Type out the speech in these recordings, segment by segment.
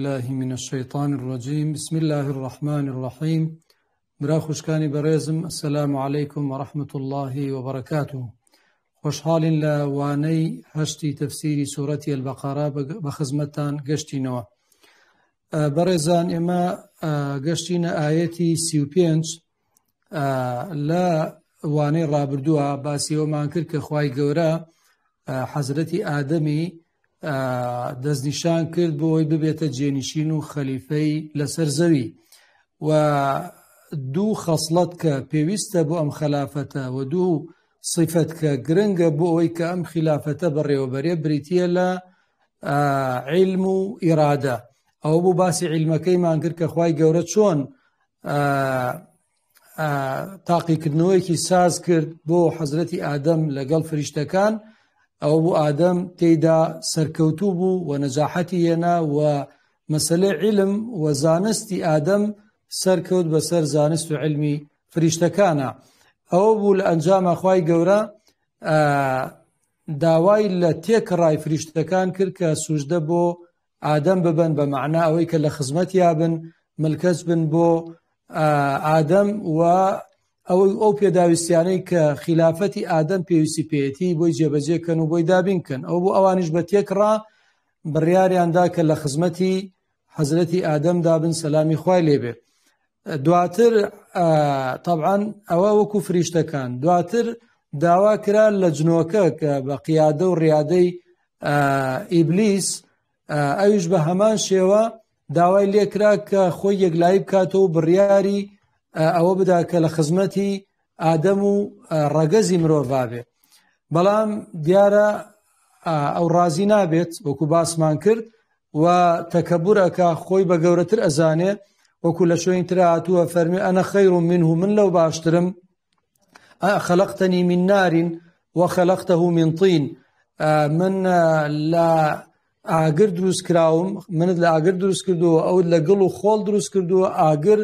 بالله من الشيطان الرجيم بسم الله الرحمن الرحيم برا خوشكاني بريزم السلام عليكم ورحمة الله وبركاته خوشحال لواني هشتي تفسير سورة البقرة بخزمتان قشتينوا بريزان إما قشتين آياتي 35 لا واني رابردوها باسي ومان كرك خواي قورا حضرتي آدمي دەستنیشان کرد بۆی ببێتە جێنشین و خەلیفەی لەسەر زەوی و دوو خەسڵەت کە پێویستە بۆ ئەم خلافەتە و دوو صفەت کە گرنگە بۆ ئەوەی کە ئەم خلافەتە بەڕێوەبەرێ بریتیە لە عیلم و ئیرادە. ئەوە بۆ باسی عیلمەکەیمان کرد کە خوای گەورە چۆن تاقیکردنەوەیەکی ساز کرد بۆ حەزرەتی ئادەم لەگەڵ فریشتەکان ئەو بۆ ئادەم تێیدا سەرکەوتوو بوو و نەجاحەتی هێنا و مەسەلەی عیلم و زانستی ئادەم سەرکەوت بەسەر زانست و عیلمی فریشتەکانە. ئەوە بوو لە ئەنجامە خوای گەورە داوای لە تێکڕای فریشتەکان کرد کە سوژدە بۆ ئادەم ببن بە مەعنا ئەوەی کە لە خزمەتیا بن ملکەس بن بۆ ئادەم و ئەو پێداویستیانەی کە خلافەتی ئادەم پێویستی پێێتی بۆی جێبەجێکەن و بۆی دابینکەن. ئەو بۆ ئەوانش بە تێکڕا بڕیاریاندا کە لە خزمەتی حەزرەتی ئادەم دابن سەلامی خوای لێبێ. دواتر طبعاً ئەوە وەکو فریشتەکان دواتر داوا کرا لە جنۆکە کە بە قیادە و ڕیادەی ئیبلیس ئەویش بە هەمان شێوە داوای لێکرا کە خۆی یەکلایی بکاتەوە بڕیاری ئەوە بدا کە لە خزمەتی ئادەم و ڕەگەزی مرۆڤ بێ. بەڵام دیارە ئەو ڕازی نابێت وەکو باسمان کرد و تەکەبورەکە خۆی بە گەورەتر ئەزانێ وەکو لە شوێنی ترا هاتووە فەرمی ئەنە خەیر منه من لەو باشترم خەلەقتەنی من نار وخەلەقتەه من طین من لە ئاگر دروست کراوم منت لە ئاگر دروست کردووە ئەوت لە گڵ و خۆڵ دروست کردووە ئاگر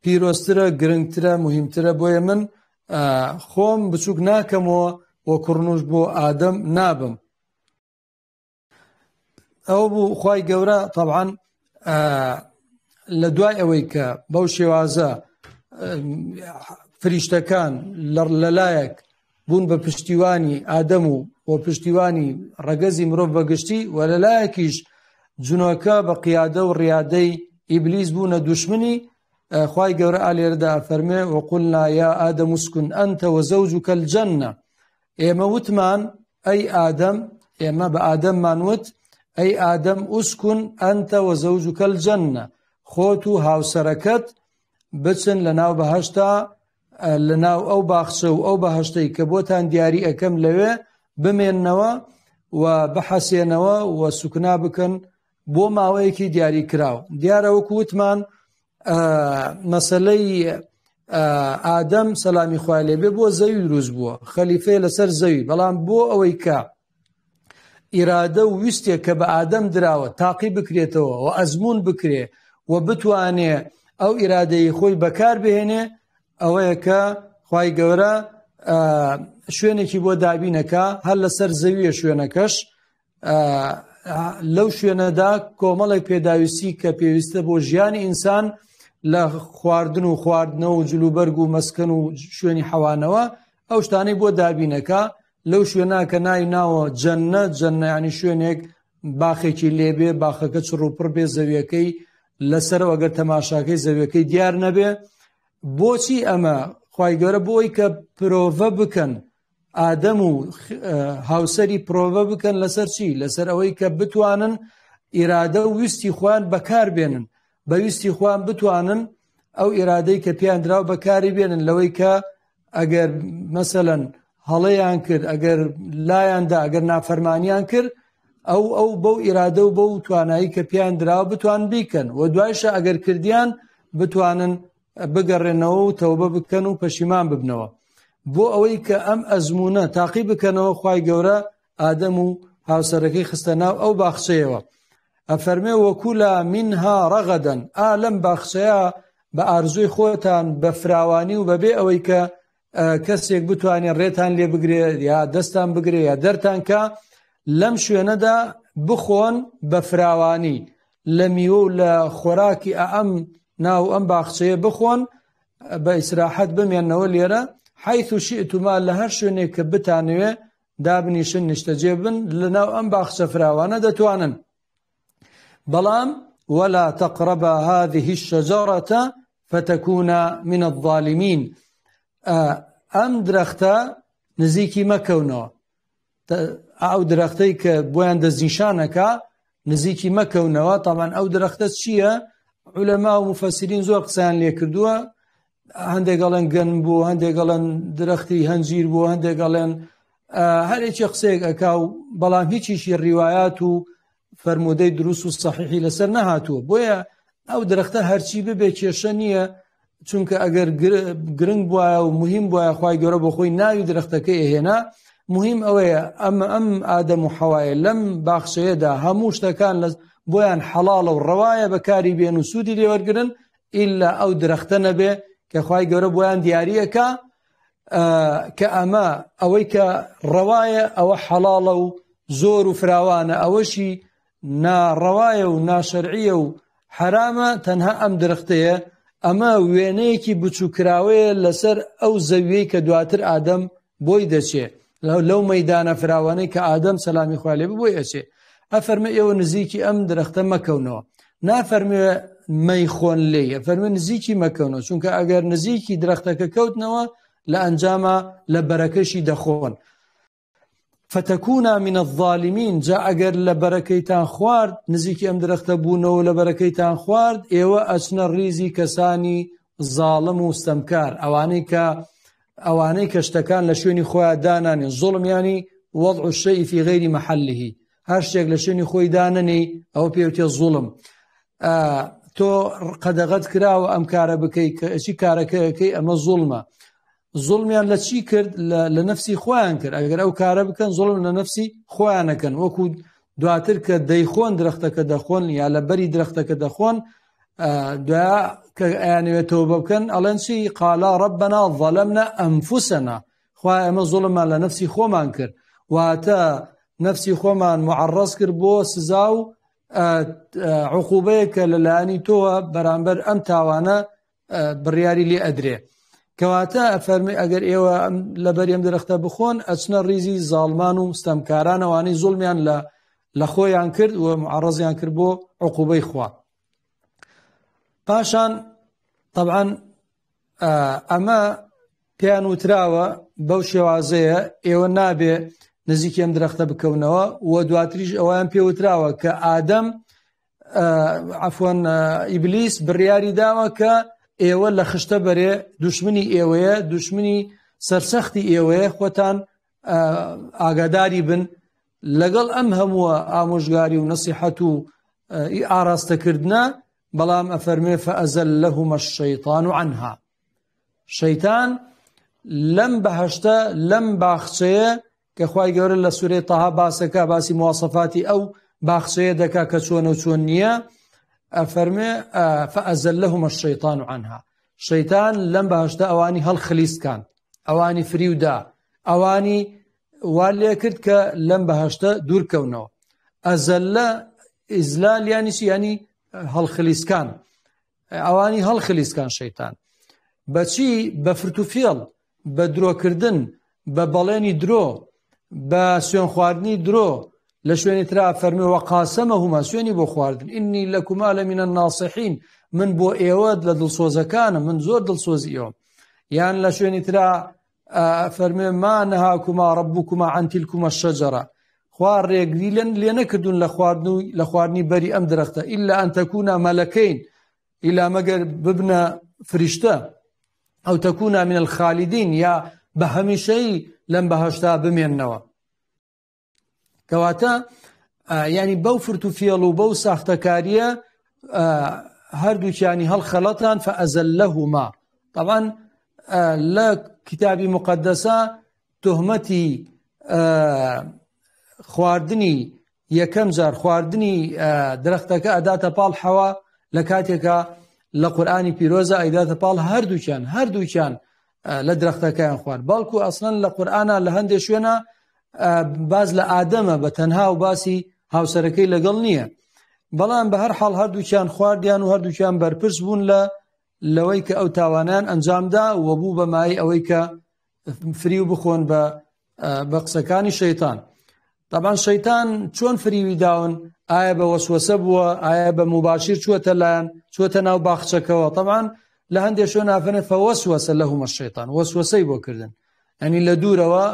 پیرۆسترە گرنگترە مهمترە بۆیە من خۆم بچووک ناکەمەوە وە کوڕنوش بۆ ئادەم نابم. ئەوە بوو خوای گەورە طبعاً لە دوای ئەوەی کە بەو شێوازە فریشتەکان لەلایەک بوون بە پشتیوانی ئادەم و پشتیوانی ڕەگەزی مرۆڤ بەگشتی و لەلایەکیش جنۆکە بە قیادە و ڕیادەی ئیبلیس بوونە دوشمنی خوای گەورە ئالێرەدا فەرمێ وقلنا یا ئادەم اسکن ئەنتە وزەوجوکە الجەنە. ئێمە وتمان ئەی ئادەم ئێمە بە ئادەممان وت ئەی ئادەم ئوسکن ئەنتە وزەوجوکە الجەنە خۆت و هاوسەرەکەت بچن لە ناو بەهەشتا لە ناو ئەو باخچە و ئەو بەهەشتەی کە بۆتان دیاری ئەەکەم لەوێ بمێننەوە و بەحەسێنەوە و سوکنا بکەن بۆ ماوەیەکی دیاری کراوە. دیارە وەکو وتمان مەسەلەی ئادەم سەلامی خوای لێبێ بۆ زەوی دروست بووە خەلیفەیە لەسەر زەوی، بەڵام بۆ ئەوەی کە ئیرادە و ویستێک کە بە ئادەم دراوە تاقی بکرێتەوە و ئەزمون بکرێ و بتوانێ ئەو ئیرادەی خۆی بەکار بهێنێ ئەوەیە کە خوای گەورە شوێنێکی بۆ دابینەکە هەر لەسەر زەویە شوێنەکەش لەو شوێنەدا کۆمەڵێک پێداویستی کە پێویستە بۆ ژیانی ئینسان لە خواردن و خواردنەوە و جلوبەرگ و مەسکن و شوێنی حەوانەوە ئەو شتانەی بۆ دابینەکە لەو شوێنە کە ناوە جەنەت ینی شوێنێک باخێکی لێبێ باخەکە چڕوپڕ بێ زەویەکەی لەسەرەوە ئەگەر تەماشاکەی زەویەکەی دیار نەبێ. بۆچی ئەمە خوای گەورە بۆی کە پرۆڤە بکەن ئادەم و هاوسەری پرۆڤە بکەن لەسەر چی؟ لەسەر ئەوەی کە بتوانن ئیرادە و ویستی خۆیان بەکار بێنن بە ویستی خۆیان بتوانن ئەو ئیرادەی کە پیان دراوە بەکاری بێنن لەوەی کە ئەگەر مەسەلەن هەڵەیان کرد ئەگەر لایاندا ئەگەر نافەرمانیان کرد ئەو بەو ئیرادە و بەو توانایی کە پیان دراوە بتوان بیکەن و دوایشە ئەگەر کردیان بتوانن بگەڕێنەوە و تەوبە بکەن و پەشیمان ببنەوە. بۆ ئەوەی کە ئەم ئەزمونە تاقی بکەنەوە خوای گەورە ئادەم و هاوسەرەکەی خستە ناو ئەو باخچەیەوە. ئەفەرمێ وەکولا منها ڕەغەدەن لەم باخچەیە بە ئارزوی خۆتان بە فراوانی و بەبێ ئەوەی کە کەسێک بتوانێت ڕێتان لێ بگرێ یا دەستان بگرێ یا دەرتان کە لەم شوێنەدا بخۆن بە فراوانی لە میوە و لە خۆراکی ئەم ناو ئەم باخچەیە بخۆن بە ئیسراحەت بمێنەوە لێرە حيث شئتما لە هەر شوێنێک کە بتانوێ دابنیشن نیشتەجێ بن لەناو ئەم باخچە فراوانە دەتوانن بەڵام ولا تقربا هذه الشجرة فتكونا من الظالمين ئەم درەختە نزیکی مەکەونەوە ئەو درەختەی کە بۆیان دەستنیشانەکە نزیکی مەکەونەوە تامان ئەو درەختە چییە؟ عولەما و مفەسرین زۆر قسەیان لێ کردووە هەندێک گەڵێن گەن بوو هەندێک گەڵێن درەختی هەنجیر بوو هەندێک گەڵێن هەرێکی قسەیەک ئەکا و بەڵام هیچیشی ڕیوایات و فەرمودەی دروست و سەحیحی لەسەر نەهاتووە بۆیە ئەو درەختە هەرچی ببێ کێشە نییە چونکە ئەگەر گرنگ بووە و مهم بووە خوای گەورە بۆ خۆی ناوی درەختەکەی ئەهێنا مهم ئەوەیە ئەم ئادەم و حەوایە لەم باخچەیەدا هەموو شتەکان بۆیان حەڵاڵە و ڕەوایە بەکاری بێن و سوودی لێوەرگرن ئیلا ئەو درەختە نەبێ کە خوای گەورە بۆیان دیاریەکە کە ئەمە ئەوەی کە ڕەوایە ئەوە حەڵاڵە و زۆر و فراوانە ئەوەشی ناڕەوایە و ناشەرعیە و حرامە تەنها ئەم درەختەیە ئەمە وێنەیەکی بچووکراوەیە لەسەر ئەو زەویەی کە دواتر ئادەم بۆی دەچێ لەو مەیدانە فراوانەی کە ئادەم سەلامی خوا لێ بۆی ئەچێ ئەفەرمە ئێوە نزیکی ئەم درەختە مەکەونەوە نافەرمێ مەیخۆن لێ فەرمە نزیکی مەکەونەوە چونکە ئەگەر نزیکی درەختەکە کەوتنەوە لە ئەنجامە لە بەرەکەشی دەخۆن فتەکونا من الظالمین جا ئەگەر لە بەرەکەیتان خوارد نزیکی ئەم درەختە بوونەوە لە بەرەکەیتان خوارد ئێوە ئەچنە ڕیزی کەسانی زاڵم و ستەمکار ئەوانەی کە شتەکان لە شوێنی خۆیان دانانێن زوڵم ینی وضع الشيء في غير محله هەر شتێک لە شوێنی خۆی دانەنی ئەوە پێوتێ زوڵم تۆ قەدەغەت کراوە ئەم کارە بکەی کە چی کارەکەیەکەی ئەمە زوڵمە زوڵمیان لە چی کرد لە نەفسی خۆیان کرد ئەگەر ئەو کارە بکەن زوڵم لە نەفسی خۆیانەکەن وەکو دواتر کە دەیخۆن درەختەکە دەخۆن یا لە بەری درەختەکە دەخۆن دوایە کە ئەیانەوێتەوە بکەن ئەڵێن چی قالا ڕەبەنا ظەلەمنا ئەنفوسەنا خوای ئەمە زوڵممان لە نەفسی خۆمان کرد واتە نەفسی خۆمان معەڕەز کرد بۆ سزا و عقوبەیە کە لەلایەنی تۆوە بەرامبەر ئەم تاوانە بڕیاری لێ ئەدرێ کەواتە ئەفەرمی ئەگەر ئێوە لەبەر ئەم درەختە بخۆن ئەچنە ڕیزی زاڵمان و ستەمکارانەوانەی زوڵمیان لە خۆیان کرد و معەڕەزیان کرد بۆ عقوبەی خوا پاشان طبعا ئەمە پێیان وتراوە بەو شێوازەیە ئێوە نابێ نزیکی ئەم درەختە بکەونەوە و دواتریش ئەویان پێوتراوە کە ئادەم عەفوەن ئیبلیس بڕیاری داوە کە ئێوە لە خشتە بەرێ دوشمنی ئێوەیە دوشمنی سەرسەختی ئێوەیە خۆتان ئاگاداری بن لەگەڵ ئەم هەمووە ئامۆژگاری و نەسیحەت و ئاراستەکردنە بەڵام ئەفەرمێ فەئەزەلەهومە الشەیطان عنها شەیتان لەم بەهەشتە لەم باخچەیە کە خوای گەورە لە سورەی تەها باسەکە باسی مواصفاتی ئەو باخچەیە دەکا کە چۆنە و چۆن نییە ئەفەرمێ فەئەزەلەهومە الشەیطان عنها شەیتان لەم بەهەشتە ئەوانی هەڵخلیسکان ئەوانی فریودا ئەوانی وا لێ کرد کە لەم بەهەشتە دوورکەونەوە ئەزەلە ئیزلال یانی چی ینی هەڵخلیسکان ئەوانی هەڵخلیسکان شەیتان بەچی بە فرتوفێڵ بە درۆکردن بە بەڵێنی درۆ بە سوێن خواردنی درۆ لە شوێنی ترا فەرمی وەقاسەمەهوما سوێنی بۆ خواردن ئینی لەکوما لەمینە الناصحین من بۆ ئێوە لە دڵسۆزەکانم من زۆر دڵسۆزی ئێوەم یان لە شوێنی ترا فەرمێ ما نەهاکوما ڕەبوکوما عەن تیلکومە الشەجەرە خوا ڕێگری لێ نەکردوون لە خواردنی بەری ئەم درەختە ئیلا ئەن تەکونا مەلەکەین ئیلا مەگەر ببنە فریشتە ئەو تەکونا من الخالدین یا بە هەمیشەی لەم بەهەشتا بمێننەوە کەواتە ینی بەو فرتوفێڵ و بەو ساختەکاریە هەردووکیانی هەڵخەڵەتان فەئەزەلەهوما طبعا لە کتابی مقدسە تۆهمەتی خواردنی یەکەم جار خواردنی درەختەکە ئەداتە پاڵ حەوا لە کاتێکە لە قورئانی پیرۆزە ئەیداتە پاڵ هەردووکیان لە درەختەکەیان خوارد بەڵکو ئەسڵەن لە قورئانە لە هەندێک شوێنە باز لە ئادەمە بە تەنها و باسی هاوسەرەکەی لەگەڵ نییە بەڵام بە هەر حاڵ هەردووکیان خواردیان و هەردووکیان بەرپرس بوون لەوەی کە ئەو تاوانیان ئەنجامدا و بوو بە مای ئەوەی کە فری و بخۆن بە قسەکانی شەیتان. طبعا شەیتان چۆن فریوی داون؟ ئایا بە وەسوەسە بووە؟ ئایا بە مباشر چووەتە لایەن، چووەتە ناو باخچەکەوە؟ طبعا لە هەندێک شوێن نافەنێ فەوەسوەسە لەهومە الشەیطان، وەسوەسەی بۆ کردن، ینی لە دوورەوە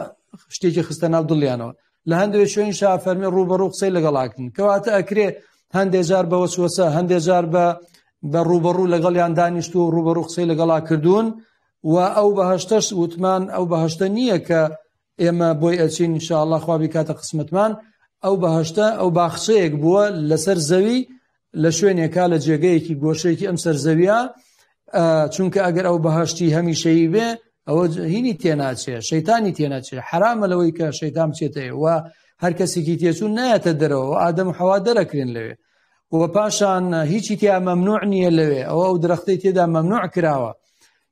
شتێکی خستە ناو دڵیانەوە. لە هەندێک شوێن شا فەرمی ڕوبەڕوو قسەی لەگەڵاکردن، کەواتە ئەکرێ هەندێک جار بە وەسوەسە، هەندێک جار بە ڕوبەڕوو لەگەڵیان دانیشت و ڕوبەڕوو قسەی لەگەڵا کردوون. و ئەو بەهەشتەش وتمان ئەو بەهەشتە نییە کە ئێمە بۆی ئەچین ئینشاءالله خوا بیکاتە قسمەتمان. ئەو بەهەشتە ئەو باخچەیەک بووە لەسەر زەوی لە شوێنێکا لە جێگەیەکی گۆشەیەکی ئەم سەرزەویە، چونکە ئەگەر ئەو بەهەشتی هەمیشەیی بێ ئەوە هینی تێناچێ، شەیتانی تێناچێ، حرامە لەوەی کە شەیتان بچێتەوە و هەر کەسێکی تێچوون نایەتە دەرەوە و ئادەم و حەوا دەرەکرێن لەوێ و پاشان هیچی تیا مەمنوع نییە لەوێ، ئەو دەرەختەی تێدا مەمنوع کراوە.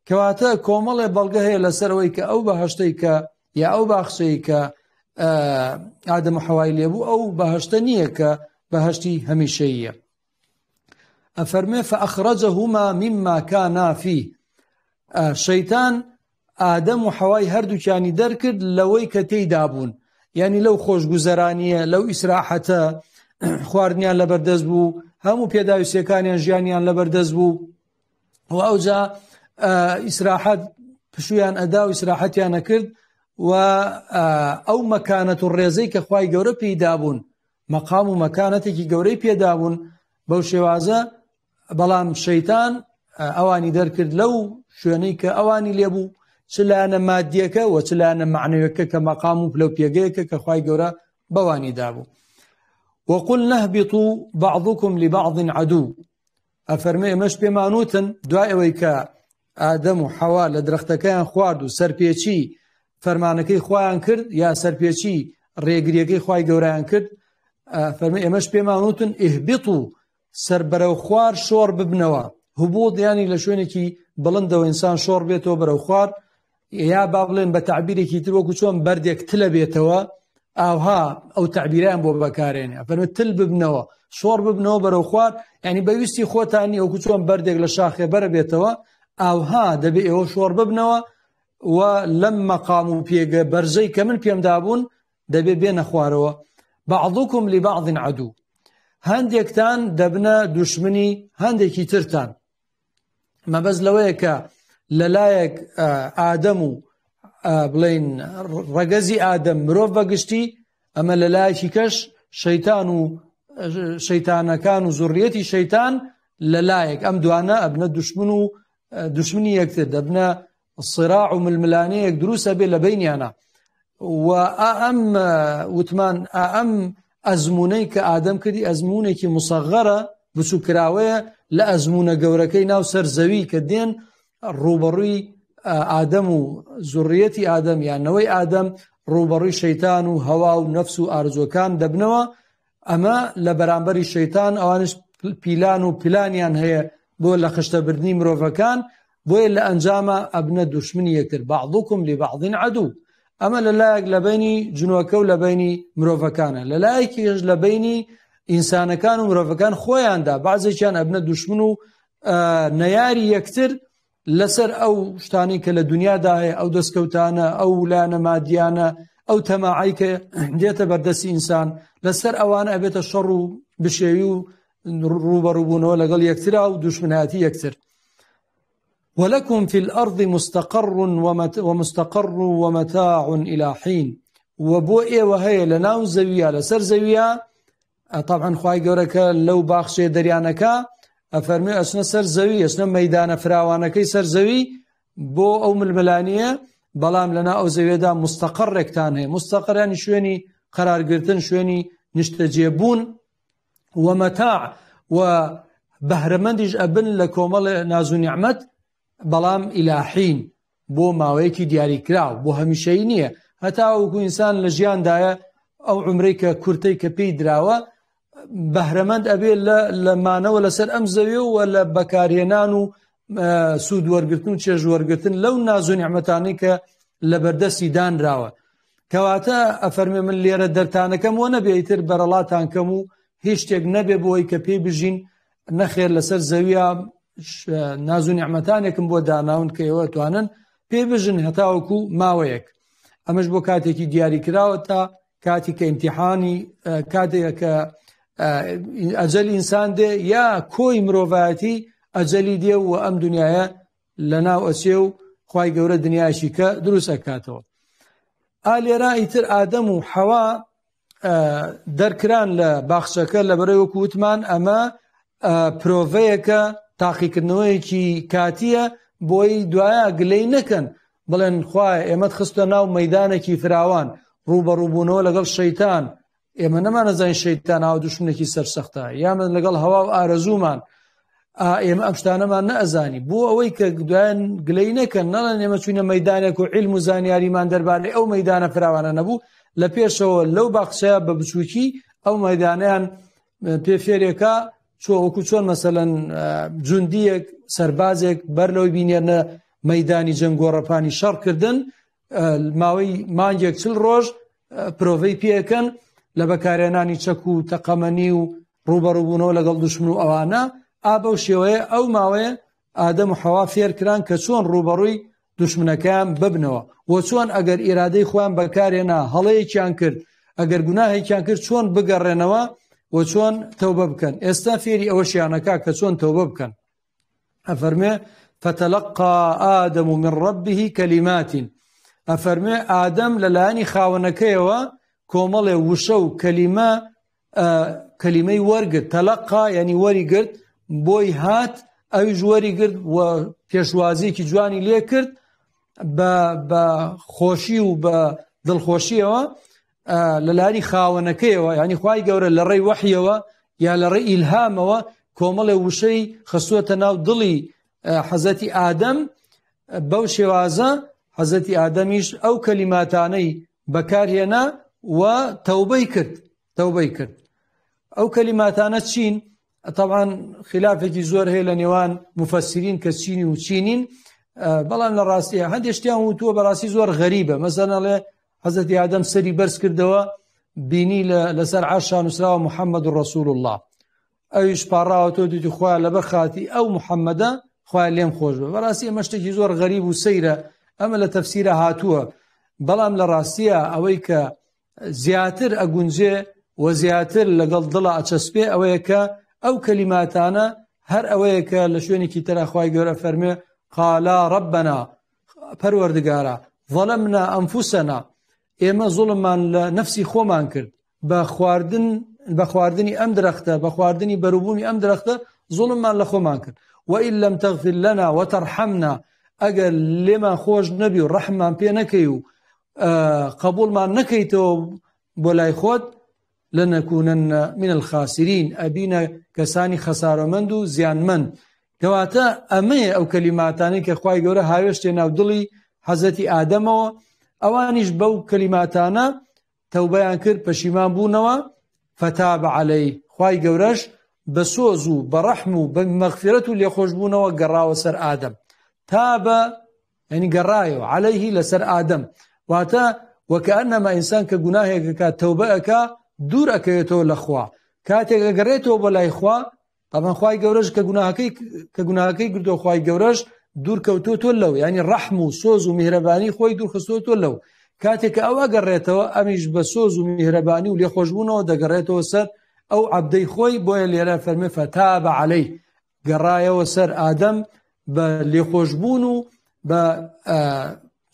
کەواتە کۆمەڵێ بەڵگە هەیە لەسەرەوەی کە ئەو بەهەشتەی کە یا ئەو باخچەی کە ئادەم و حەوای لێبوو ئەو بەهەشتە نییە کە بەهەشتی هەمیشەییە. ئەفەرمێ فەئەخرەجەهوما مما کانا فیه، شەیتان ئادەم و حەوای هەردووکیانی دەرکرد لەوەی کە تێیدا بوون، یعنی لەو خۆشگوزەرانیە، لەو ئیسراحەتە، خواردنیان لەبەردەست بوو، هەموو پێداویستیەکانیان ژیانیان لەبەردەست بوو و ئەوجا ئیسراحەت پشویان ئەدا و ئیسراحەتیانە کرد و ئەو مەکانەت و ڕێزەی کە خوای گەورە پێیدا بوون، مەقام و مەکانەتێکی گەورەی پێدا بوون بەو شێوازە. بەڵام شەیتان ئەوانی دەرکرد لەو شوێنەی کە ئەوانی لێبوو، چ لایەنە مادیەکە و چ لایەنە معنەویەکە کە مەقام و پلە و پێگەیەکە کە خوای گەورە بەوانی دابوو. وقلنا اهبطوا بعضكم لبعض عدو، ئەفەرمێ ئێمەش پێمانوتن دوای ئەوەی کە ئادەم و حەوا لە درەختەکەیان خوارد و سەرپێچی فەرمانەکەی خۆیان کرد یا سەرپێچی ڕێگریەکەی خوای گەورەیان کرد، فەرمێ ئێمەش پێمانوتن اهبطوا، سەر بەرەو خوار شۆڕ ببنەوە. هبوط یانی لە شوێنێکی بڵندەوە ئینسان شۆڕ بێتەوە بەرەو خوار، یا با بڵێن بە تعبیرێکی تر وەکو چۆن بەردێک تلە بێتەوە، ئاوها ئەو تعبیران بۆ بەکارێنێ، فەرمێ تل ببنەوە، شۆڕ ببنەوە بەرەو خوار، یعنی بەویستی خۆتانی وەکو چۆن بەردێک لە شاخێ بەرە بێتەوە، ئاوها دەبێ ئێوە شۆڕ ببنەوە و لەم مەقام و پێگە بەرزەی کە من پێمدا بوون دەبێ بێنە خوارەوە. بعضكم لبعض عدو، هەندێکتان دەبنە دوشمنی هەندێکی ترتان. مەبەز لەوەیە کە لەلایەک ئادەم و بڵێن ڕەگەزی ئادەم مرۆڤ بەگشتی، ئەمە لەلایەکی کەش شەیتان و شەیتانەکان و زوڕیەتی شەیتان لەلایەک ئەم دوانە ئەبنە دوشمنی یەکتر، دەبنە صراع و ململانەیەک دروستە بێ لە بینیانە. و ئەم وتمان ئەم ئەزمونەی کە ئادەم کردی ئەزمونێکی مصەغەرە بچووکراوەیە لە ئەزمونە گەورەکەی ناو سەر زەوی کە دێن ڕوبەڕووی ئادەم و زوڕیەتی ئادەم یانەوەی ئادەم ڕوبەڕووی شەیتان و هەوا و نەفس و ئارزوەکان دەبنەوە. ئەمە لە بەرامبەری شەیتان ئەوانش پیلان و پلانیان هەیە بۆ لە خشتەبردنی مرۆڤەکان، بۆیە لە ئەنجامە ئەبنە دوشمنی یەکتر. بعضكم لبعض عدو، ئەمە لەلایەک لە بینی جنۆکە و لە بینی مرۆڤەکانە، لەلایەکیش لە بینی ئینسانەکان و مرۆڤەکان خۆیاندا بەعزێکیان ئەبنە دوشمن و نەیاری یەکتر لەسەر ئەو شتانی کە لە دنیادا هەیە، ئەو دەستکەوتانە، ئەو لایەنە مادیانە، ئەو تەماعی کە دێتە بەردەستی ئینسان، لەسەر ئەوانە ئەبێتە شەڕ و بشێوی و ڕوبەڕووبوونەوە لەگەڵ یەکترا و دوشمنایەتی یەکتر. ولكم في الأرض مستقر ومتاع إلى حين، وبو وهي لناو زويا لسر زويا. طبعا خواهي قولك لو باخشي دريانكا أفرمي أسنا سر زوي، أسنا ميدان فراوانكي سر زوي بو أو ململانية، بلام لنا أو زويا دا مستقر اكتان هي. مستقر يعني شويني قرار قرتن، شويني نشتجيبون، ومتاع وبهرمندج أبن لكومل نازو نعمت، بەڵام ئیلاحین بۆ ماوەیەکی دیاریکراو، بۆ هەمیشەی نییە. هەتا وەکو ئینسان لە ژیاندایە ئەو عمرەی کە کورتەی کە پێی دراوە بەهرەمەند ئەبێ لە مانەوە لەسەر ئەم زەویە و لە بەکارهێنان و سوود وەرگرتن و چێژ وەرگرتن لەو ناز و نیعمەتانەی کە لە بەردەستی دانراوە. کەواتە ئەفەرمێ من لێرە دەرتانەکەم وە نەبێ ئیتر بەرەڵاتان کەم و هیچ شتێک نەبێ بۆی کە پێی بژین نەخێر لەسەر زەویە ناز و نیعمەتانێکم بۆ داناون کە ئێوە توانن پێ بژن هەتاوەکو ماوەیەک. ئەمەش بۆ کاتێکی دیاری کراوە تا کاتی کە ئیمتیحانی کاتێک کە ئەجەلی ئینسان دێ یا کۆی مرۆڤایەتی ئەجەلی دێ و ئەم دنیاە لەناو ئەچێ و خوای گەورە دنیاشی کە دروست ئەکاتەوە. ئالێرا ئیتر ئادەم و حەوا دەرکران لە باخچەکە لە بەرەوەی وەکو وتمان ئەمە پرۆڤەیەکە تاقیکردنەوەیەکی کاتیە بۆی دوایە گلەی نەکەن بڵێن خوای ئێمەت خستە ناو مەیدانێکی فراوان ڕوبەڕووبوونەوە لەگەڵ شەیتان ئێمە نەمانەزانین شەیتان ئاو دوشمنێکی سەرسەختە یامە لەگەڵ هەوا و ئارەزوومان ئێمە ئەم شتانەمان نەئەزانی بۆ ئەوەی کە دوایان گلەی نەکەن نەڵێن ئێمە چوینە مەیدانێک و عیلم و زانیاریمان دەربارەی ئەو مەیدانە فراوانە نەبوو لە پێشەوە لەو باخچەیە بە بچووکی ئەو مەیدانیان پێ فێرێکە وەکو چۆن مەسەلەن جوندیەک سەربازێک بەر لەوەی بینێنە مەیدانی جەنگۆڕەپانی شەڕکردن ماوەی مانگێک 40 ڕۆژ پرۆڤەی پێکەن لە بەکارهێنانی چەک و تەقەمەنی و ڕوبەڕووبوونەوە لەگەڵ دوشمن و ئەوانە ئابە و شێوەیە ئەو ماوەیە ئادەم و حەوا فێرکران کە چۆن ڕوبەڕووی دوشمنەکەیان ببنەوە و چۆن ئەگەر ئیرادەی خۆیان بەکارهێنا هەڵەیەکیان کرد ئەگەر گوناهێکیان کرد چۆن بگەڕێنەوە و چۆن تەوبە بکەن. ئێستا فێری ئەوەشیانەکە کە چۆن تەوبە بکەن. ئەفەرمێ فتلقى آدم من ربه كلمات ئەفەرمێ ئادەم لەلایەنی خاوەنەکەیەوە کۆمەڵێ وشە و کەلیمەی وەرگرت. تەلەقا یعنی وەریگرت بۆی هات ئەویش وەریگرت و پێشوازیەکی جوانی لێ کرد بە خۆشی و بە دڵخۆشیەوە لەلایەنی خاوەنەکەیەوە یعنی خوای گەورە لە ڕێی وەحیەوە یا لە ڕێی ئیلهامەوە کۆمەڵێ وشەی خستووەتە ناو دڵی حەزەتی ئادەم بەو شێوازە حەزەتی ئادەمیش ئەو کەلیماتانەی بەکارهێنا و تەوبەی کرد. ئەو کەلیماتانە چین؟ طبعا خلافێکی زۆر هەیە لە نێوان مفەسرین کە چینی و چینین بەڵام لە ڕاستیە هەندێک شتیان وتووە بەڕاستی زۆر غەریبە. مەسەڵەن لێ حەزەتی ئادەم سەری بەرز کردەوە بینی لەسەر عەرشا نووسراوە محەممەد ڕەسوول الله ئەویش پاڕاوە تۆ دیتی خوا لەبەر خاتی ئەو محەممەدە خوای لێم خۆش بە. بەڕاستی ئەمە شتێکی زۆر غەریب و سەیرە ئەمە لە تەفسیرە هاتووە بەڵام لە ڕاستیە ئەوەی کە زیاتر ئەگونجێ و زیاتر لەگەڵ دڵە ئەچەسپێ ئەوەیە کە ئەو کەلیماتانە هەر ئەوەیە کە لە شوێنێکی تەرە خوای گەورە فەرمێ قالا ربنا پەروەردگارە ظەلەمنا ئەنفوسەنا ئێمە زوڵممان لە نەفسی خۆمان کرد بە خواردنی ئەم درەختە بە خواردنی بەروبوومی ئەم درەختە زوڵممان لە خۆمان کرد وئن لەم تەغفر لەنا وتەرحەمنا ئەگەر لێمان خۆش نەبی و ڕەحممان پێ نەکەی و قبوڵمان نەکەیتەوە بۆ لای خۆت لەنەکونن من الخاسرین ئەبینە کەسانی خەسارەمەند و زیانمەند. کەواتە ئەمەیە ئەو کەلیماتانەی کە خوای گەورە هاوێشتێ ناو دڵی حەزەتی ئادەمەوە ئەوانیش بەو کەلیماتانە تەوبەیان کرد پەشیمان بوونەوە فتاب عەلەیه خوای گەورەش بە سۆز و بە ڕەحم و بە مەغفرەت و لێخۆشبوونەوە گەڕاوە سەر ئادەم تابە یعنی گەڕایەوە عەلەیه لەسەر ئادەم واتە وەکەئەنەما ئینسان کە گوناهێکەکە تەوبە ئەکا دوور ئەکەوێتەوە لە خوا کاتێک ئەگەڕێتەوە بە لای خوا طبعا خوای گەورەش کە گوناهەکەی کردو خوای گەورەش دوور کەوتۆتۆ لەو یعنی ڕەحم و سۆز و میهرەبانی خۆی دوور خستۆتۆ لەو کاتێک ئەو ئەگەڕێتەوە ئەمیش بە سۆز و میهرەبانی و لێخۆشبوونەوە دەگەڕێتەوە سەر ئەو عەبدەی خۆی بۆیە لێرە فەرمێ فتابە عەلەیه گەڕایەوە سەر ئادەم بە لێخۆشبوون و بە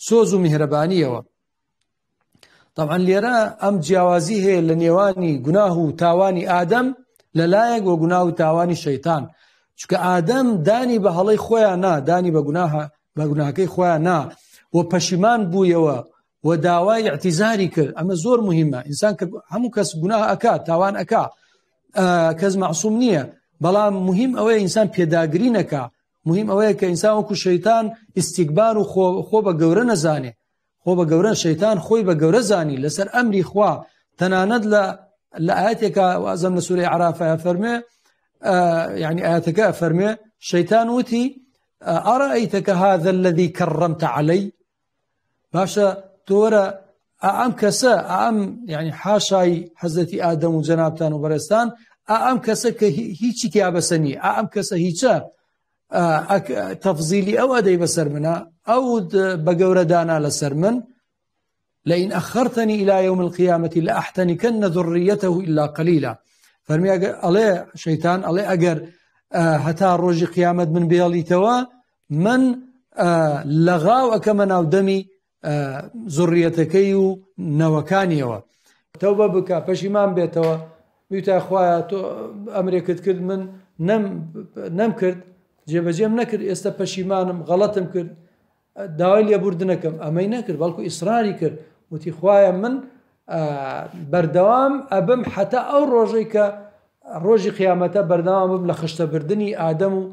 سۆز و میهرەبانیەوە. طبعا لێرە ئەم جیاوازی هەیە لە نێوانی گوناه و تاوانی ئادەم لەلایەک و گوناه و تاوانی شەیتان چونکە ئادەم دانی بە هەڵەی خۆیان نا دانی بە گوناهەکەی خۆیان نا و پەشیمان بوویەوە و داوای اعتیزاری کرد. ئەمە زۆر مهمە. ئینسان کە هەموو کەس گوناه ئەکا تاوان ئەکا کەس معسووم نییە بەڵام مهم ئەوەیە ئینسان پێداگری نەکا مهم ئەوەیە کە ئینسان وەکو شەیتان ئیستیکبار و خۆ بە گەورە نەزانێ خۆ بە گەورە شەیتان خۆی بە گەورە زانی لەسەر ئەمری خوا تەنانەت لە ئاەتێکە وازەم لە سوورەی عەرافە فەرمێ يعني ئاەتەکە فەرمێ شەیتان وتی ئەرەئەیتەکە هذا الذي كرمت علي باشە تۆرە ئەم کەسە ئەم يعني حاشای حەزەتی ئادەم و جەنابتان و بەڕێستان ئەم کەسە کە هیچی تیابەسەنی ئەم کەسە هیچە تەفزیلی ئەو ئەدەی بەسەر منە ئەو بە گەورەدانا لەسەر من لئن أخرتني إلى يوم القيامة لأحتنكن ذريته إلا قليلا فەرمی ئەڵێ شەیتان ئەڵێ ئەگەر هەتا ڕۆژی قیامەت من بێڵیتەوە من لەغاو ئەکەمە ناودەمی زوڕیەتەکەی و نەوەکانیەوە تەوبە بکە پەشیمان بێتەوە بیتە خوایە تۆ ئەمرێکت کرد من نەم کرد جێبەجێم نەکرد ئێستا پەشیمانم غەڵەتم کرد داوای لێبوردنەکەم ئەمەی نەکرد بەڵکو ئیسراری کرد وتی خوایە من بەردەوام ئەبم حتا ئەو ڕۆژەی کە ڕۆژی قیامەتە بەردەوام بم لە خشتەبردننی ئادەم و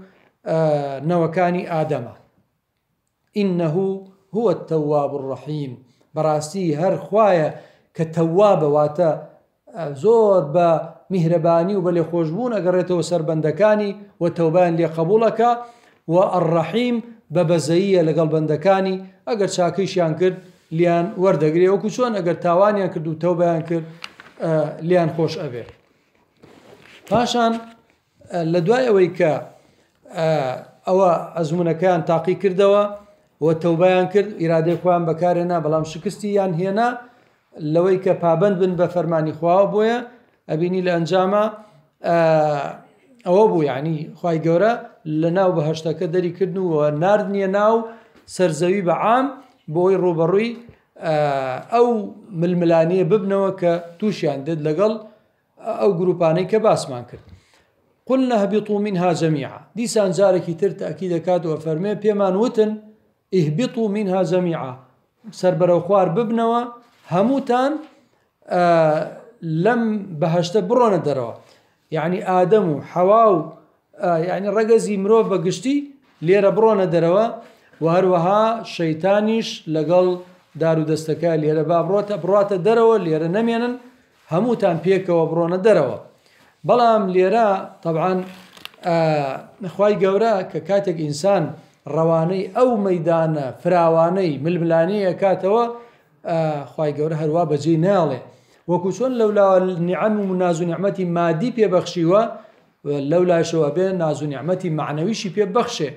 نەوەکانی ئادەمە ئینەه هو التەواب الرەحیم بەڕاستی هەر خوایە کە تەوابە واتە زۆر بە میهرەبانی و بە لێخۆشبوون ئەگەڕێتەوە سەر بەندەکانی و تەوبیان لێ قبوڵەکە و ئەڕەحیم بە بەزەییە لەگەڵ بەندەکانی ئەگەر چاکەیشیان کرد لیان وەردەگرێ وەکو چۆن ئەگەر تاوانیان کرد و تەوبیان کرد لیان خۆش ئەبێ. پاشان لە دوای ئەوەی کە ئەوە ئەزمونونەکەیان تاقی کردەوە و تەوبیان کرد ئیرادەی خۆیان بەکارێنا بەڵام شکستی یان هێنا لەوەی کە پابند بن بە فەرمانی خواوە بۆیە ئەبینی لە ئەنجامە ئەوە بوو یعنی خوای گەورە لە ناو بەهەشتەکە دەریکردنەوە ناردنیە ناو سەرزەوی بەعام بۆی ڕوبەڕووی ئەو ململانیە ببنەوە کە تووشیان دێت لەگەڵ ئەو گروپانەی کە باسمان کرد. قلنا اهبطوا منها جميعا دیسان جارێکی تر تاکی دەکاتەوە فەرمێ پێمان وتن اهبطوا منها جميعا سەربەرەو خوار ببنەوە هەمووتان لەم بەهەشتە بڕۆنە دەرەوە یعنی ئادەم و حەوا و یعنی ڕەگەزی مرۆڤ بە گشتی لێرە بڕۆنە دەرەوە و هەروەها شەیتانیش لەگەڵ دار و دەستەکە لێرە با بڕاتە دەرەوە لێرە نەمێنن هەمووتان پێکەوە بڕۆنە دەرەوە. بەڵام لێرە طبعاً خوای گەورە کە کاتێک ئینسان ڕەوانەی ئەو مەیدانە فراوانەی ململانەیە کاتەوە خوای گەورە هەروە بەجێ ناڵێ وەکو چۆن لەولا نیعەم و ناز و نیعمەتی مادی پێبەخشیوە لەولاشەوە بێ ناز و نیعمەتی معنەویشی پێبەخشێ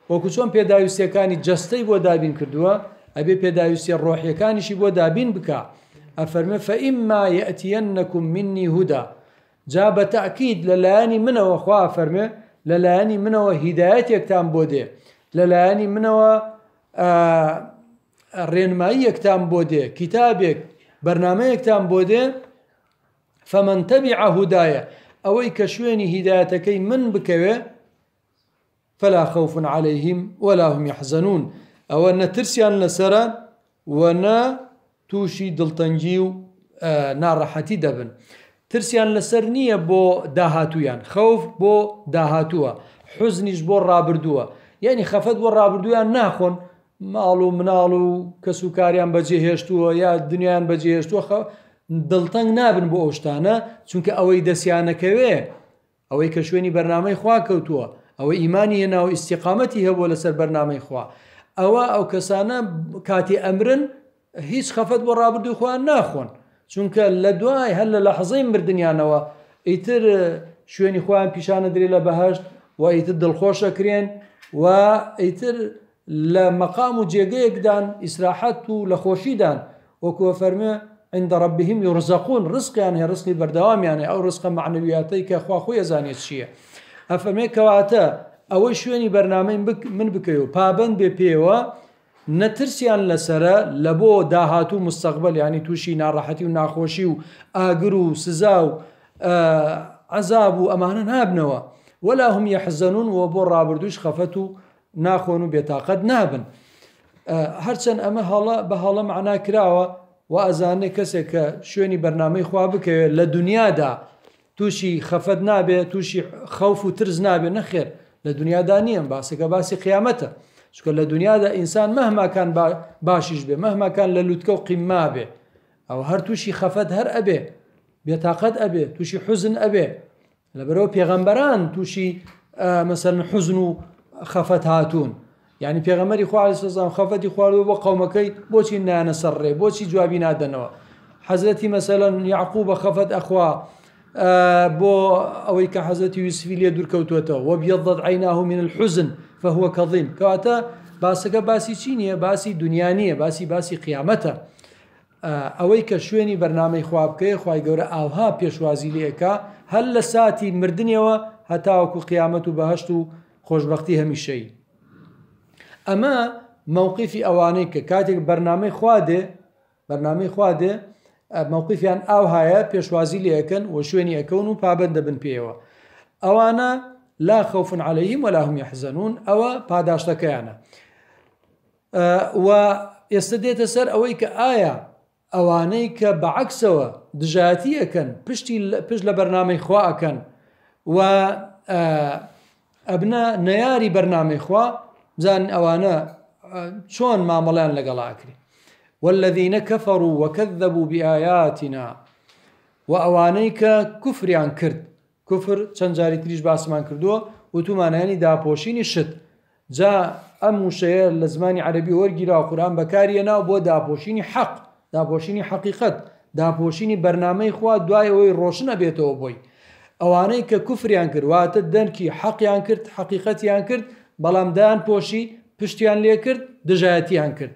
وەکو چۆن پێداویستیەکانی جەستەی بۆ دابین کردووە ئەبێ پێداویستی ڕۆحیەکانیشی بۆ دابین بکە ئەفەرمێ فەئیما یەئتیەنەکم منی هودا جا بە تەئکید لەلایەنی منەوە خوا فەرمێ لەلایەنی منەوە هیدایەتێکتان بۆ دێ لەلایەنی منەوە ڕێنماییەکتان بۆ دێ کتابێک بەرنامەیەکتان بۆ دێ فەمەن تەبیع هودایە ئەوەی کە شوێنی هیدایەتەکەی من بکەوێ فلا خوف عليهم ولا هم يحزنون ئەوە نەترسیان لەسەرە و نە تووشی دڵتەنگی و ناڕەحەتی دەبن ترسیان لەسەر نییە بۆ داهاتوویان خەوف بۆ داهاتووە حوزنیش بۆ ڕابردووە یعنی خەفەت بۆ ڕابردوویان ناخۆن ماڵ و مناڵ و کەس و کاریان بەجێهێشتووە یا دنیایان بەجێهێشتووە دڵتەنگ نابن بۆ ئەو شتانە چونکە ئەوەی دەستیانەکەوێ ئەوەی کە شوێنی بەرنامەی خوا کەوتووە ئەوەی ئیمانی هێنا و ئیستیقامەتی هەبووە لەسەر بەرنامەی خوا ئەو کەسانە کاتی ئەمرن هیچ خەفەت بۆ ڕابردووی خۆیان ناخۆن چونکە لە دوای هەر لە لەحظەی مردنیانەوە ئیتر شوێنی خۆیان پیشانە درێ لە بەهەشت و ئیتر دڵخۆشەکرێن و ئیتر لە مەقام و جێگەیەکدان ئیسراحەت و لە خۆشیدان وەکووە فەرمێ عند ربهم يرزقون ڕزقیان هەیە ڕزقی بەردەوامیان هەیە ئەو ڕزقە معنەویاتەی کە خوا خۆی ئەزانێت چییە ئەفەرمێ کەواتە ئەوەی شوێنی بەرنامەی من بکەی و پابند بێ پێوە نەترسیان لەسرە لە بۆ داهاتوو مستەقبل ینی تووشی ناڕەحەتی و ناخۆشی و ئاگر و سزا و عەزاب و ئەمانە نابنەوە ولا هم يحزنون و بۆ ڕابردووش خەفەت و ناخۆن و بێتاقەت نابن هەرچەند ئەمە بە هەڵە معنا کراوە و ئەزانێ کەسێک کە شوێنی بەرنامەی خوا بکەوێت لە دنیادا تووشی خەفەت نابێ تووشی خەوف و ترس نابێ نەخێر لە دنیادا نییە باسەکە باسی قیامەتە چکە لە دنیادا ئینسان مەهماکان باشیش بێ مەهماکان لە لوتکە و قیمما بێ ئەو هەر تووشی خەفەت هەر ئەبێ بێتاقەت ئەبێ تووشی حوزن ئەبێ لەبەرەوە پێغەمبەران تووشی مەسەلەن حوزن و خەفەت هاتوون یعنی پێغەمبەری خوا عەلەیهی سەلام خەفەتی خواردووە بۆ قەومەکەی بۆچی نایانە سەر ڕێ بۆچی جوابی نادەنەوە حەزرەتی مەسەلەن یعقوبە خەفەت ئەخوا بۆ ئەوەی کە حەزەتی یوسفی لێ دوورکەوتوێتەوە وەبیەضەت عەیناه من الحزن فهو کەظیم کەواتە باسەکە باسی چی نییە باسی دنیا نییە باسی قیامەتە ئەوەی کە شوێنی بەرنامەی خوا بکەیە خوای گەورە ئاوها پێشوازی لێکا هەر لە ساتی مردنیەوە هەتاوەکو قیامەت و بەهەشت و خۆشبەختی هەمیشەی ئەمە مووقیفی ئەوانەی کە کاتێک بەرنامەی خوا دێ مووقیفیان ئاو هەیە پێشوازی لێەکەن و شوێنی ئەکەون و پابەندە بن پێوە ئەوانە لا خوف عليهم ولا هم يحزنون ئەوە پاداشتەکەیانە و ئێستا دێتە سەر ئەوەی کە ئایا ئەوانەی کە بەعەکسەوە دژایەتی ئەکەن پشت لە بەرنامەی خوا ئەکەن و ئەبنە نەیاری بەرنامەی خوا بزانن ئەوانە چۆن مامەڵیان لەگەڵاکرێ والذين كفروا وكذبوا بآياتنا وأواني كفريان كرد كفر چەند جاری تریش باسمان کردووە وتومانیانی داپۆشینی شت جا ئەم وشەیە لە زمانی عەرەبی وەرگیرا و قورئان بەکارهێنا بۆ داپۆشینی حەق داپۆشینی حەقیقەت داپۆشینی بەرنامەی خوا دوای ئەوەی ڕۆشن ئەبێتەوە بۆی ئەوانەی کە کوفریان کرد واتە دەنکی حەقیان کرد حەقیقەتیان کرد بەڵام دایان پۆشی پشتیان لێ کرد دژایەتیان کرد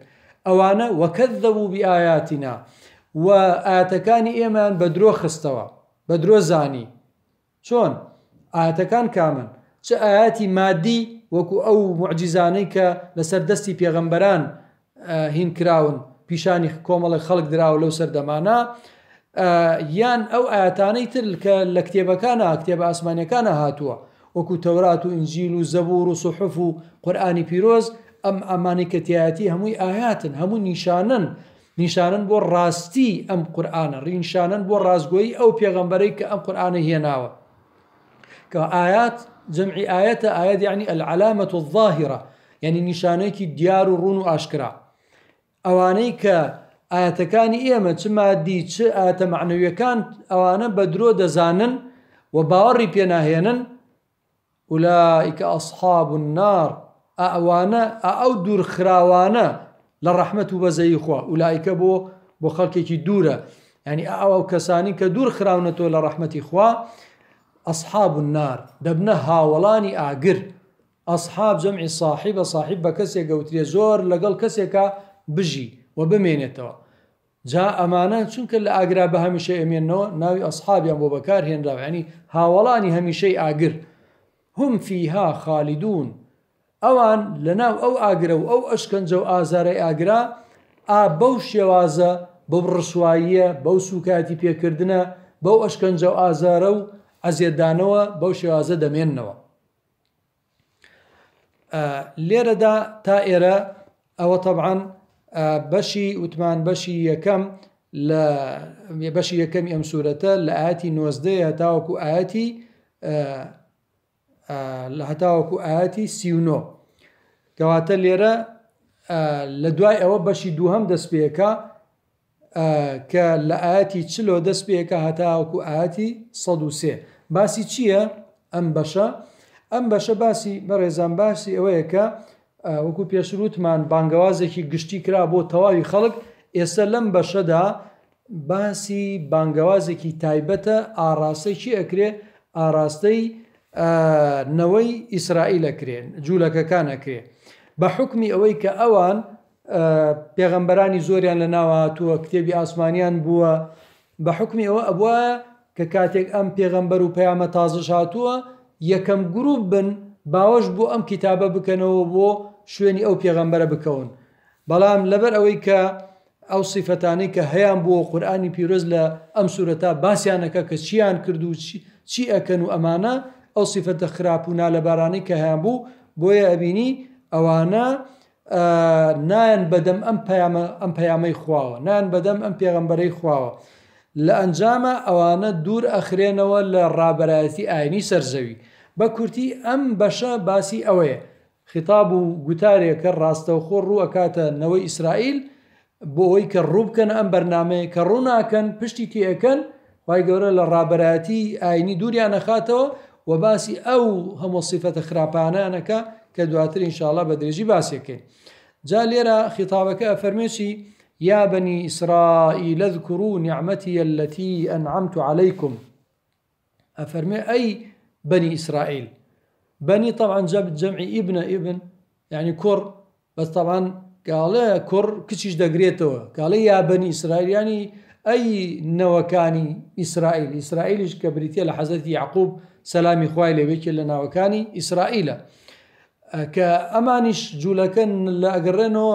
ئەوانە وەکەذەبوا بئایاتینا و ئاەتەکانی ئێمان بە درۆ خستەوە بە درۆ زانی چۆن ئاەتەکان کامن چه ئاەتی مادی وەکو ئەو معجیزانەی کە لەسەر دەستی پێغەمبەران هین کراون پیشانی کۆمەڵی خەڵک دراوە لەو سەردەمانە یان ئەو ئاەتانەی تر کە لە کتێبەکانە کتێبە ئاسمانیەکانە هاتووە وەکو تەورات و ئینجیل و زەبور و سوحوف و قورئانی پیرۆز ئەم ئەمانی کە تایەتی هەمووی ئاياتن هەموو نیشانن بۆ ڕاستی ئەم قورئانە نیشانن بۆ ڕازگۆیی ئەو پێغەمبەرەی کە ئەم قورئانە هێناوە کە ئايات جەمعی ئاەتە ئاەت یعنی العلامة الظاهرة یعنی نیشانەیەکی دیار و ڕوون و ئاشکرا ئەوانەی کە ئاەتەکانی ئێمە چ مادی چ ئاەتە معنەویەکان ئەوانە بە درۆ دەزانن و باوەڕی پێناهێنن ئولائیکە ئەصحاب النار ئەوانە ئەو دوورخراوانە لە ڕەحمەت و بەزەی خوا ئولائیکە بۆ خەڵکێکی دوورە ینی ئەو کەسانی کە دوور خراونەتەوە لە ڕەحمەتی خوا ئەصحاب النار دەبنە هاوڵانی ئاگر ئەصحاب جەمعی صاحبە صاحب بە کەسێک گەوترێ زۆر لەگەڵ کەسێکە بژی و بمێنێتەوە جا ئەمانە چونکە لە ئاگرا بە هەمیشە ئەمێنەوە ناوی ئەصحابیان بۆ بەکار هێنراوە ینی هاوڵانی هەمیشەی ئاگر هم فيها خالدون ئەوان لەناو ئەو ئاگرە و ئەو ئەشکەنجە و ئازارەی ئاگرا بەو شێوازە بەو ڕسواییە بەو سوکاتی پێکردنە بەو ئەشکەنجە و ئازارە و ئەزیێدانەوە بەو شێوازە دەمێننەوە لێرەدا تا ئێرە ئەوە طبعاً بەشی وتمان بەشی یەکەم لە بەشی یەکەمی ئەم سوورەتە لە ئاەتی 19 هەتاوەکو ئاەتی هەتاوەکو ئاەتی 39 کەواتە لێرە لە دوای ئەوە بەشی دووهەم دەست پێەکە کە لە ئاەتی چلۆ دەست پێەکە هەتاوەکو ئاەتی 103 باسی چییە ئەم بەشە باسی بەڕێزان باسی ئەوەیە کە وەکو پێشروتمان بانگەوازێکی گشتی کرا بۆ تەواوی خەڵک ئێستا لەم بەشەدا باسی بانگەوازێکی تایبەتە ئاراستەی ئەکرێ ئاراستەی نەوەی ئیسرائیل ئەکرێن جوولەکەکان ئەکرێ بە حکمی ئەوەی کە ئەوان پێغەمبەرانی زۆریان لە ناوە هاتووە کتێبی ئاسمانیان بووە بە حکمی ئەوە ئەبووە کە کاتێک ئەم پێغەمبەر و پەیامە تازەش هاتووە یەکەم گروپ بن باوەش بۆ ئەم کتابە بکەنەوە بۆ شوێنی ئەو پێغەمبەرە بکەون بەڵام لەبەر ئەوەی کە ئەو سیفەتانەی کە هەیان بۆ قورئانی پیرۆز لە ئەم سوورەتە باسییانەکە کە چیان کرد و چی ئەکەن و ئەمانە ئەو سیفەتە خراپ و نالەبارانەی کە هەیان بوو بۆیە ئەبینی ئەوانە نایەن بەدەم ئەم پەیامەی خواوە نایەن بەدەم ئەم پێغەمبەرەی خواوە لە ئەنجامە ئەوانە دوور ئەخرێنەوە لە ڕابەرایەتی ئاینی سەرزەوی بە کورتی ئەم بەشە باسی ئەوەیە خیتاب و گوتارێکە ڕاستەوخۆ ڕوو ئەکاتە نەوەی ئیسرائیل بۆ ئەوەی کە ڕوو بکەن ئەم بەرنامەیە کە ڕوو ناکەن پشتی تێەکەن وای گەورە لە ڕابەرایەتی ئاینی دووریان نەخاتەوە و باسی ئەو هەموو سیفەتە خراپانانەکە کە دواتر ئینشاءالله بە درێژی باسێکەین جا لێرە خیتابەکە ئەفەرمێکی يا بني إسرائيل اذكروا نعمتي التي أنعمت عليكم أفرمي أي بني إسرائيل. بني طبعا جاب جمع ابن يعني كر، بس طبعا قال كر كشيش دقريتوا، قال يا بني إسرائيل يعني أي نوكاني إسرائيل. إسرائيل كبريتيا لحضرت يعقوب سلامي خوالي بك لنوكاني إسرائيل كأمانش جولكن لأقرنه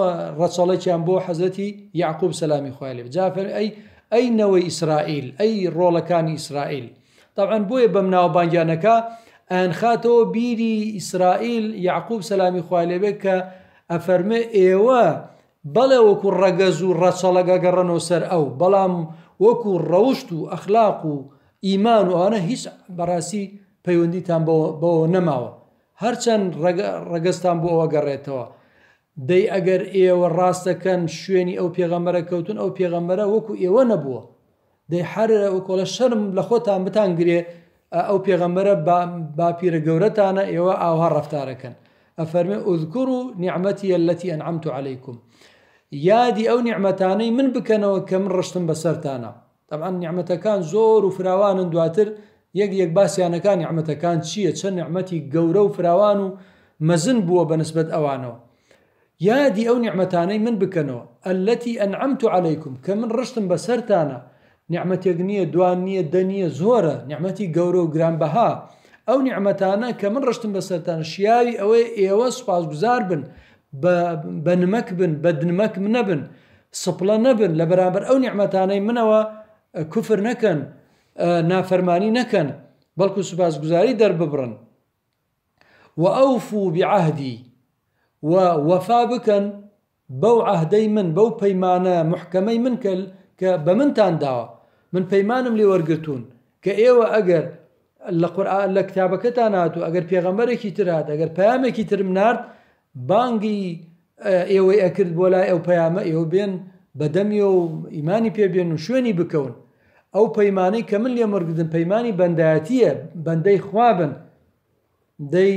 رسالة بو حضرتي يعقوب سلامي خوالي جافر أي نوي إسرائيل، أي رولكاني إسرائيل. طبعا بوي بمناو بانجانكا أن خاتو بيري إسرائيل يعقوب سلامي خوالي بك أفرمي إيوا بلا وكو رقزو رسالة قرنو سر أو بلا وكو روشتو أخلاقو إيمانو أنا هيس براسي بيوندي تان بو نماو هرچەند ڕەگەستان بۆ ئەوە گەڕێتەوە دەی ئەگەر ئێوە ڕاستەکەن شوێنی ئەو پێغەمبەرە کەوتون ئەو پێغەمبەرە وەکو ئێوە نەبووە دەی هەر وەکۆڵە شەرم لە خۆتان بتانگرێ ئەو پێغەمبەرە باپیرە گەورەتانە ئێوە ئاوها ڕەفتارەکەن. ئەفەرمێ ئوذکوروا نیعمەتی الەتی ئەنعەمت عەلەیکم، یادی ئەو نیعمەتانەی من بکەنەوە کە من ڕشتم بەسەرتانە. طبعا نیعمەتەکان زۆر و فراوانن، دواتر یەک باسییانەکان نیعمەتەکان چییە، چەند نیعمەتی گەورە و فراوان و مەزن بووە بەنسبەت ئەوانەوە. یادی ئەو نیعمەتانەی من بکەنەوە الەتی ئەنعەمت عەلەیکم کە من ڕشتم بەسەرتانە. نیعمەتێک نییە، دوان نییە، دە نییە، زۆرە، نیعمەتی گەورە و گرانبەها. ئەو نیعمەتانە کە من ڕشتم بەسەرتانە شیاوی ئەوەی ئێوە سوپاسگوزار بن، بە نمەک بن، بە دنمەک نەبن، سپڵە نەبن لە بەرامبەر ئەو نیعمەتانەی منەوە کوفر نەکەن، نافەرمانی نەکەن، بەڵکو سوپاسگوزاری دەرببڕن. و ئەوفوا بعهدی، و وەفا بکەن بەو عەهدەی من، بەو پەیمانە محکەمەی من کە بە منتان داوە. من پەیمانم لێ وەرگرتوون کە ئێوە ئەگەر لە کتابەکەتان هاتوو، ئەگەر پێغەمبەرێکی تر هات، ئەگەر پەیامێکی ترم نارد، بانگی ئێوەی ئەکرد بۆ لای ئەو پەیامە، ئێوە بێن بەدەمی و ئیمانی پێبێن و شوێنی بکەون. ئەو پەیمانەی کە من لێم وەرگرتن پەیمانی بەندایەتیە، بەندەی خوابن، دەی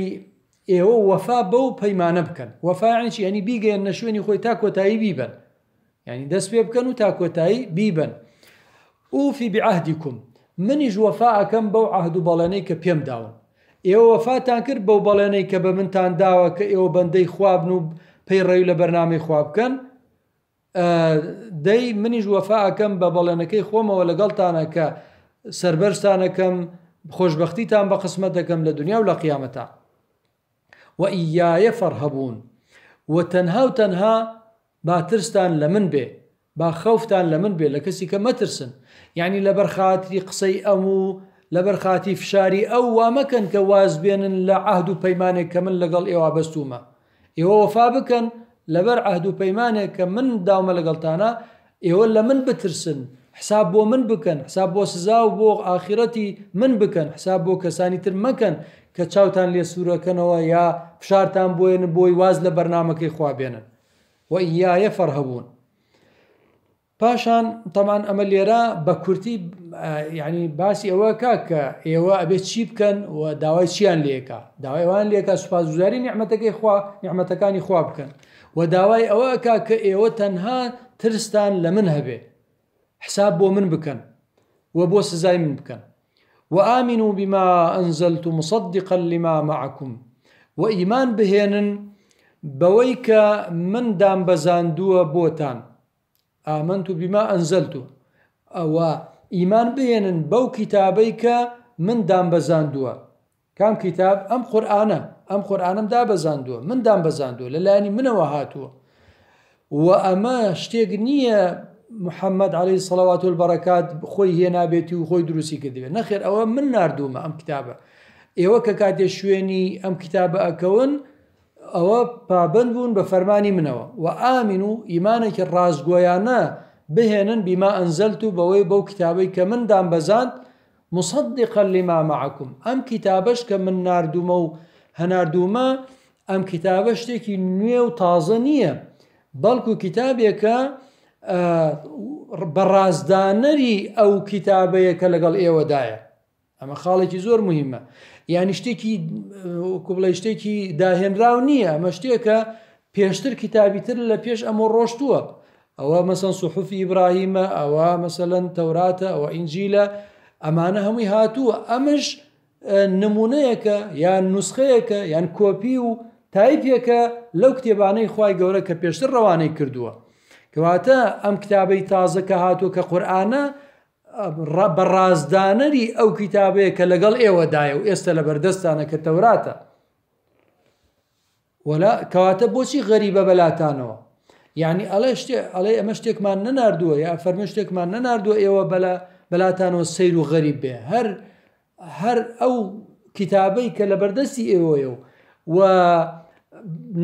ئێوە وەفا بەو پەیمانە بکەن. وەفا یعنی چی؟ یعنی بیگەێنە شوێنی خۆی تا کۆتایی بیبن، یعنی دەست پێ بکەن و تا کۆتایی بیبن. ئوفی بعهدیکم، منیش وەفا ئەکەم بەو عەهد و بەڵێنەی کە پێم داون. ئێوە وەفاتان کرد بەو بەڵێنەی کە بە منتان داوە کە ئێوە بەندەی خوابن و پەیڕەوی لە بەرنامەی خوا بکەن، دەی منیش وەفا ئەکەم بە بەڵێنەکەی خۆمەوە لەگەڵتانە کە سەربەرزتانەکەم، خۆشبەختیتان بە قسمەت دەکەم لە دنیا و لە قیامەتە. و ئیایە فەرهەبوون، و تەنها و تەنها با ترستان لە من بێ، با خەوفتان لە من بێ، لە کەسی کە مەترسن. یعنی لەبەر خاتری قسەی ئەم و لەبەر خاتی فشاری ئەو وا مەکەن کە واز بێنن لە عەهد و پەیمانێک کە من لەگەڵ ئێوە بەستومە. ئێوە وەفا بکەن لەبەر عەهد و پەیمانێک کە من داومە لەگەڵتانە، ئێوە لە من بترسن، حساب بۆ من بکەن، حساب بۆ سزا و بۆ ئاخرەتی من بکەن، حساب بۆ کەسانی تر مەکەن کە چاوتان لێ سوورەکەنەوە یا فشارتان بۆێن بۆی واز لە بەرنامەکەی خوا بێنن. و ئیایە فەرهەبوون. پاشان طبعا ئەمە لێرە بە کورتی یعنی باسی ئەوە کا کە ئێوە ئەبێت چی بکەن و داوای چیان لێکە، داوای ئەوان لێکە سوپاسگوزاری نیعمەتەکانی خوا بکەن، و داوای ئەوە کا کە ئێوە تەنها ترستان لە من هەبێ، حساب بۆ من بکەن و بۆ سزای من بکەن. و ئامنوا بما ئەنزەلت مصدقا لما معكم، و ئیمان بهێنن بەوەی کە من دامبەزاندووە بۆتان. ئامنت بما ئەنزەلت، ئەوە ئیمان بهێنن بەو کتابەی کە من دامبەزاندووە. کام کتاب؟ ئەم قورئانە، ئەم قورئانم دابەزاندووە، من دامبەزاندووە، لەلایەنی منەوە هاتووە. و ئەمە شتێک نییە محەممەد عەلەیهی سەڵەوات والبەرەکات خۆی هێنابێتی و خۆی دروستی کردبێت. نەخێر، ئەوە من ناردوومە ئەم کتابە. ئێوە کە کاتێ شوێنی ئەم کتابە ئەکەون، ئەوە پابند بوون بە فەرمانی منەوە. و ئامین و ئیمانێکی ڕازگۆیانە بهێنن بما ئەنزەلت و بەوەی بەو کتابەی کە من دامبەزاند مصدقا لما معكم. ئەم کتابەش کە من ناردوومە و هەناردوومە، ئەم کتابە شتێکی نوێ و تازە نییە، بەڵکو کتابێکە بەڕازدانەری ئەو کتابەیە کە لەگەڵ ئێوەدایە. ئەمە خاڵێکی زۆر مهمە، یعنی شتێکی کوبڵی شتێکی داهێنراو نییە، ئەمە شتێکە پێشتر کتابی تر لە پێش ئەمە ڕۆشتووە. ئەوە مەسەن سوحوفی ئیبراهیمە، ئەوە مەسەلەن تەوراتە، ئەوە ئینجیلە، ئەمانە هەمووی هاتووە. ئەمەش نمونەیەکە یان نوسخەیەکە یان کۆپی و تایپێکە لەو کتێبانەی خوای گەورە کە پێشتر ڕەوانەی کردووە. کەواتە ئەم کتابەی تازە کە هاتووە کە قورئانە بە ڕازدانەری ئەو کتابەیە کە لەگەڵ ئێوەدایە و ئێستا لە بەردەستانە کە تەوراتە. کەواتە بۆچی غەریبە بەلاتانەوە؟ یعنی ئەڵێ ئەمە شتێکمان نەناردووە یا فەرمە شتێکمان نەناردووە ئێوە بەلاتانەوە سەیر و غەریب بێ. هەر ئەو کتابەی کە لە بەردەستی ئێوەیە و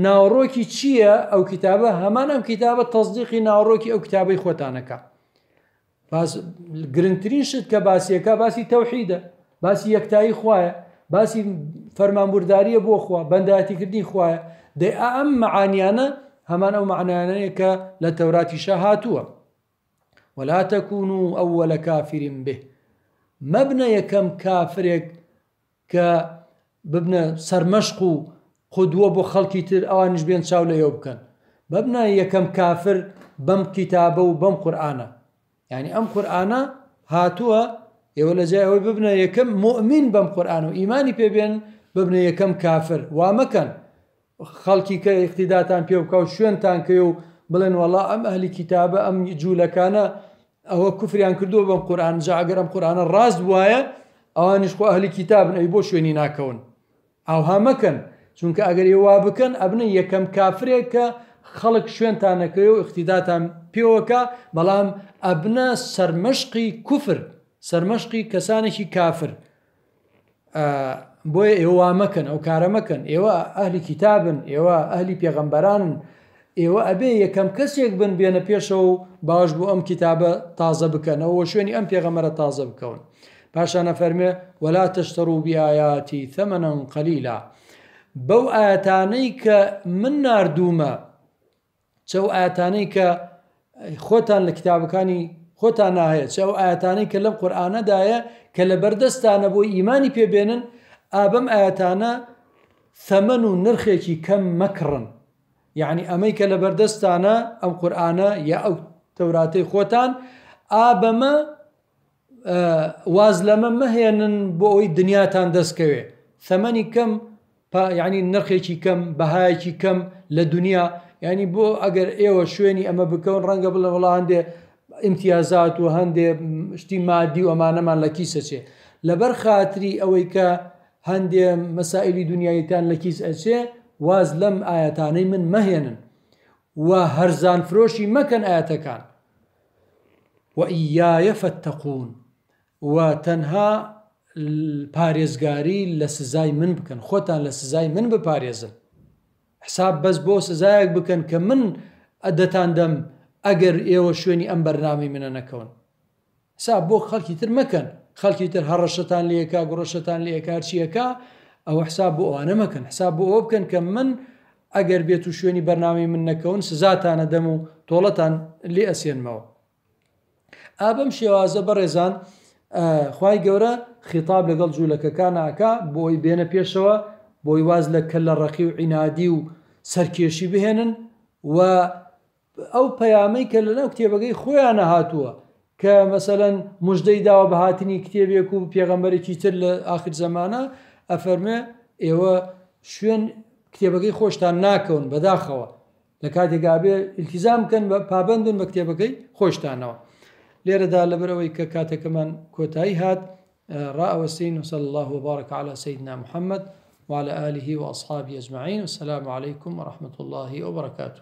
ناوڕۆکی چییە ئەو کتابە؟ هەمان ئەم کتابە تەصدیقی ناوڕۆکی ئەو کتابەی خۆتانەکە. گرنگترین شت کە باسیەکە باسی تەوحیدە، باسی یەکتایی خوایە، باسی فەرمانبورداریە بۆ خوا، بەندایەتیکردنی خوایە. دەی ئەم مەعانیانە هەمان ئەو معنایانەیە کە لە تەوراتیشە هاتووە. ولا تكونوا أول كافر به، مەبنە یەکەم کافرێک کە ببنە سەرمەشق و قودوە بۆ خەڵکی تر ئەوانیش بێن چاو لە ئێوە بکەن. ببنە یەکەم کافر بەم کتابە و بەم قورئانە. یعنی ئەم قورئانە هاتووە ئێوە لە جای ئەوەی ببنە یەکەم مؤمن بەم قورئانە و ئیمانی پێبێن، ببنە یەکەم کافر. وا مەکەن خەڵکی کە اقتیداتان پێ بکە و شوێنتان کە و بڵێن وەڵا ئەم ئەهلی کتابە ئەم جوولەکانە ئەوە کوفریان کردووە بەم قورئان، جا ئەگەر ئەم قورئانە ڕاست وایە ئەوانیش خۆ ئەهلی کتابن، ئەی بۆ شوێنی ناکەون. ئەوها مەکەن، چونکە ئەگەر ئێوە بکەن ئەبنە یەکەم کافرێک کە خەڵک شوێنتانەکەی و اقتیداتان پێوەکە، بەڵام ئەبنە سەرمەشقی کوفر، سەرمەشقی کەسانێکی کافر. بۆیە ئێوە مەکەن، ئەو کارە مەکەن. ئێوە ئەهلی کتابن، ئێوە ئەهلی پێغەمبەرانن، ئێوە ئەبێ یەکەم کەسێک بن بێنە پێشەوە و باش بۆ ئەم کتابە تازە بکەنەوە شوێنی ئەم پێغەمبەرە تازە بکەون. پاشانە فەرمێ ولا تشتروا بآياتي ثمنا قليلا، بەو ئاەتانەی کە من ناردوومە، چەو ئاەتانەی کە خۆتان لە کتابەکانی خۆتان ناهەیە، چەو ئاەتانەی کە لەم قورئانەدایە کە لە بەردەستانە بۆ ئیمانی پێبێنن، ئابەم ئاەتانە ثەمەن و نرخێکی کەم مەکڕن. یعنی ئەمەی کە لە بەردەستانە ئەم قورئانە یا ئەو تەوراتەی خۆتان ئابەمە واز لەمە مەهێنن بۆ ئەوی دنیاتان دەستکەوێ. ثەمەنی کەم یعنی نرخێکی کەم، بەهایەکی کەم لە دنیا. یعنی بۆ ئەگەر ئێوە شوێنی ئەمە بکەون ڕەنگە بڵێن وەڵا هەندێ ئیمتیازات و هەندێ شتی مادی و ئەمانەمان لە کیسە چێ، لەبەر خاتری ئەوەی کە هەندێ مەسائلی دنیاییتان لە کیس ئەچێ، واز لەم ئاەتانەی من مەهێنن و هەرزان فرۆشی مەکەن ئاەتەکان. وئیایە فەتەقون، و تەنها پارێزگاری لە سزای من بکەن، خۆتان لە سزای من بپارێزن. حساب بەس بۆ سزایەک بکەن کە من ئەدەتان دەم ئەگەر ئێوە شوێنی ئەم بەرنامەی منە نەکەون. حساب بۆ خەڵکی تر مەکەن، خەڵکی تر هەڕەشەتان لێکا، گوڕەشەتان لێکا، هەرچیەکە، ئەوە حساب بۆ ئەوانە مەکەن. حساب بۆ ئەوە بکەن کە من ئەگەر بێت و شوێنی بەرنامەی من نەکەون سزاتانە دەم و تۆڵەتان لێ ئەسێنمەوە. ئابەم شێوازە بەڕێزان خوای گەورە خیتاب لەگەڵ جوولەکەکانەکە بۆی بێنە پێشەوە، بۆی واز لە کە لە ڕەقی و عینادی و سەرکێشی بهێنن و ئەو پەیامەی کە لەناو کتێبەکەی خۆیانە هاتووە کە مەسەلەن موژدەی داوە بە هاتنی کتێبێک و پێغەمبەرێکی تر لە ئاخر زەمانە، ئەفەرمێ ئێوە شوێن کتێبەکەی خۆشتان ناکەون بەداخەوە، لە کاتێکا بێ ئیلتیزام بکەن بە پابەندن بە کتێبەکەی خۆشتانەوە. لێرەدا لەبەرەوەی کە کاتەکەمان کۆتایی هات ڕائەوەستین، وصلى الله وبارك على سيدنا محمد وعلى آله وأصحابه أجمعين، والسلام عليكم ورحمة الله وبركاته.